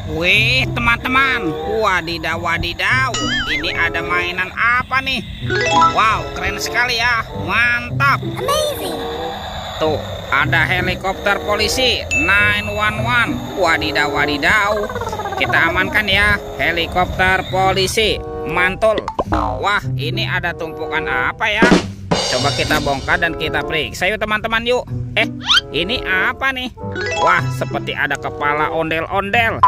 Wih teman-teman, wadidaw wadidaw, ini ada mainan apa nih? Wow, keren sekali ya, mantap. Amazing. Tuh, ada helikopter polisi 911. Wadidaw wadidaw, kita amankan ya helikopter polisi, mantul. Wah, ini ada tumpukan apa ya? Coba kita bongkar dan kita periksa yuk teman-teman yuk. Ini apa nih? Wah, seperti ada kepala ondel-ondel.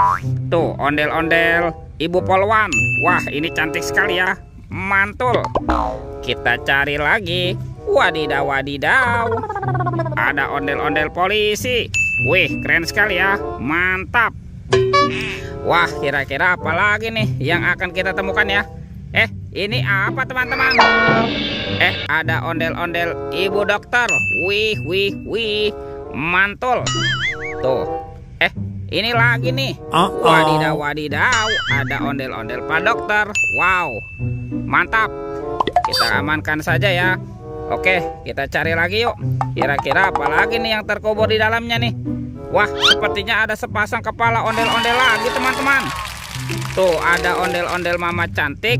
Tuh, ondel-ondel Ibu Polwan. Wah, ini cantik sekali ya, mantul. Kita cari lagi. Wadidaw wadidaw, ada ondel-ondel polisi. Wih, keren sekali ya, mantap. Wah, kira-kira apa lagi nih yang akan kita temukan ya? Ini apa teman-teman? Ada ondel-ondel Ibu Dokter. Wih, wih, wih, mantul. Tuh, ini lagi nih. Wadidaw wadidaw, ada ondel-ondel Pak Dokter. Wow, mantap. Kita amankan saja ya. Oke, kita cari lagi yuk. Kira-kira apa lagi nih yang terkubur di dalamnya nih? Wah, sepertinya ada sepasang kepala ondel-ondel lagi teman-teman. Tuh, ada ondel-ondel Mama Cantik.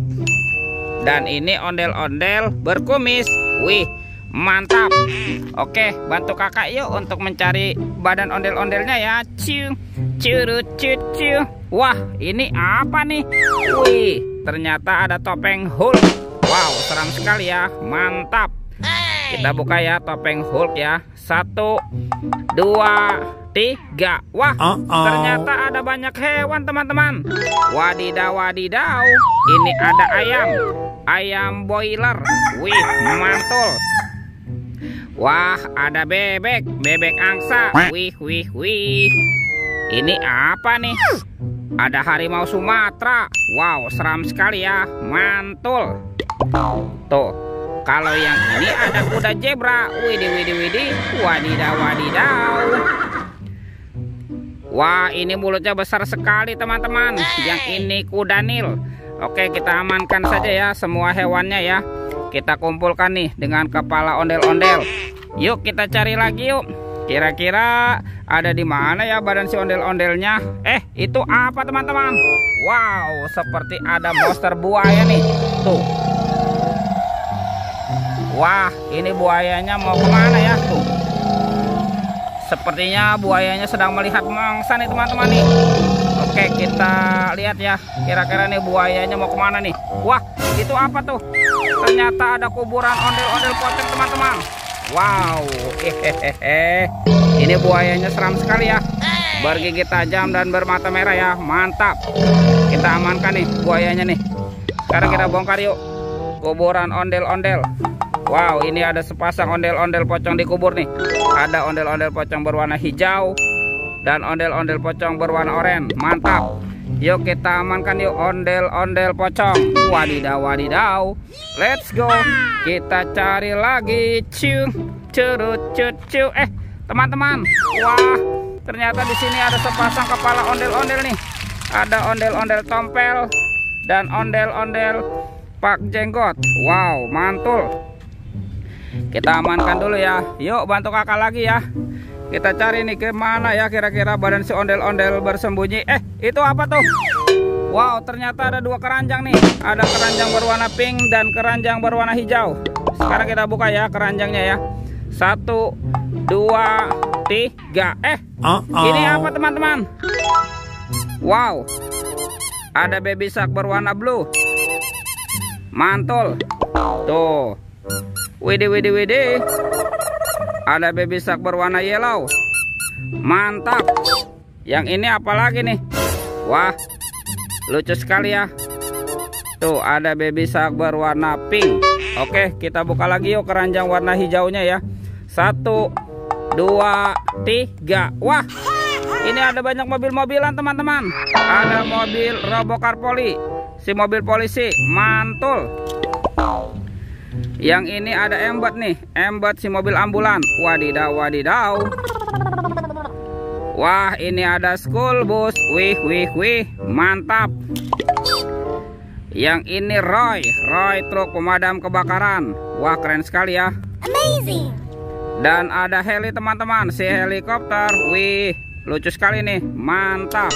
Dan ini ondel-ondel berkumis. Wih, mantap. Oke, bantu kakak yuk untuk mencari badan ondel-ondelnya ya. Curut cucu. Wah, ini apa nih? Wih, ternyata ada topeng Hulk. Wow, seram sekali ya, mantap. Kita buka ya topeng Hulk ya. 1, 2, 3. Wah, ternyata ada banyak hewan teman-teman. Wadidaw wadidaw, ini ada ayam boiler. Wih, mantul. Wah, ada bebek angsa. Wih, wih, wih. Ini apa nih? Ada harimau Sumatera. Wow, seram sekali ya, mantul. Tuh, kalau yang ini ada kuda zebra. Widih, widih, widih. Wadidaw wadidaw. Wah, ini mulutnya besar sekali teman-teman. Yang ini kuda Nil. Oke, kita amankan saja ya semua hewannya ya. Kita kumpulkan nih dengan kepala ondel-ondel. Yuk kita cari lagi yuk. Kira-kira ada di mana ya badan si ondel-ondelnya? Itu apa teman-teman? Wow, seperti ada monster buaya nih. Tuh. Wah, ini buayanya mau kemana ya? Tuh. Sepertinya buayanya sedang melihat mangsa nih teman-teman nih. Oke, kita lihat ya. Kira-kira nih buayanya mau kemana nih? Wah, itu apa tuh? Ternyata ada kuburan ondel-ondel pocong teman-teman. Wow, ini buayanya seram sekali ya. Bergigi tajam dan bermata merah ya, mantap. Kita amankan nih buayanya nih. Sekarang kita bongkar yuk kuburan ondel-ondel. Wow, ini ada sepasang ondel-ondel pocong dikubur nih. Ada ondel-ondel pocong berwarna hijau dan ondel-ondel pocong berwarna oranye. Mantap. Yuk kita amankan yuk ondel-ondel pocong. Wadidaw wadidaw. Let's go. Kita cari lagi. Curut cucu. Teman-teman. Wah, ternyata di sini ada sepasang kepala ondel-ondel nih. Ada ondel-ondel tompel dan ondel-ondel Pak Jenggot. Wow, mantul. Kita amankan dulu ya. Yuk bantu kakak lagi ya. Kita cari nih kemana ya kira-kira badan si ondel-ondel bersembunyi. Itu apa tuh? Wow, ternyata ada 2 keranjang nih. Ada keranjang berwarna pink dan keranjang berwarna hijau. Sekarang kita buka ya keranjangnya ya. 1, 2, 3. Ini apa teman-teman? Wow, ada baby shark berwarna blue. Mantul. Tuh. Widih, widih, widih. Ada baby shark berwarna yellow. Mantap. Yang ini apa lagi nih? Wah, lucu sekali ya. Tuh, ada baby shark berwarna pink. Oke, kita buka lagi yuk keranjang warna hijaunya ya. 1, 2, 3. Wah, ini ada banyak mobil-mobilan teman-teman. Ada mobil Robocar Poli, si mobil polisi, mantul. Yang ini ada Embot nih, Embot si mobil ambulan. Wadidaw wadidaw. Wah, ini ada school bus. Wih, wih, wih, mantap. Yang ini Roy truk pemadam kebakaran. Wah, keren sekali ya. Amazing. Dan ada heli teman-teman, si helikopter. Wih, lucu sekali nih, mantap.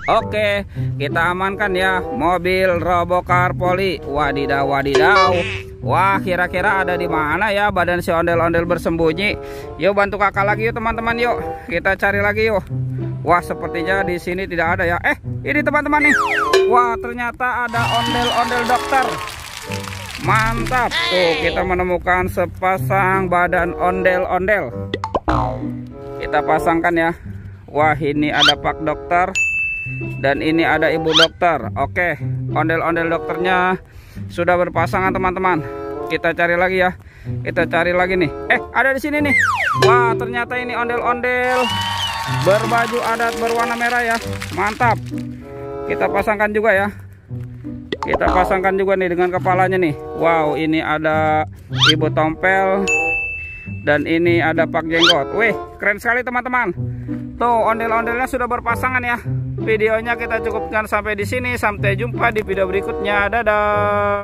Oke, kita amankan ya mobil Robokar Poli. Wadidaw, wadidaw. Wah, kira-kira ada di mana ya badan si ondel-ondel bersembunyi? Yuk bantu kakak lagi yuk teman-teman, yuk. Kita cari lagi yuk. Wah, sepertinya di sini tidak ada ya. Ini teman-teman nih. Wah, ternyata ada ondel-ondel dokter. Mantap. Tuh, kita menemukan sepasang badan ondel-ondel. Kita pasangkan ya. Wah, ini ada Pak Dokter. Dan ini ada Ibu Dokter. Oke, ondel-ondel dokternya sudah berpasangan teman-teman. Kita cari lagi ya. Kita cari lagi nih. Ada di sini nih. Wah, ternyata ini ondel-ondel berbaju adat berwarna merah ya. Mantap. Kita pasangkan juga ya. Kita pasangkan juga nih dengan kepalanya nih. Wow, ini ada Ibu Tompel. Dan ini ada Pak Jenggot. Wih, keren sekali teman-teman. Tuh, ondel-ondelnya sudah berpasangan ya. Videonya kita cukupkan sampai di sini. Sampai jumpa di video berikutnya. Dadah.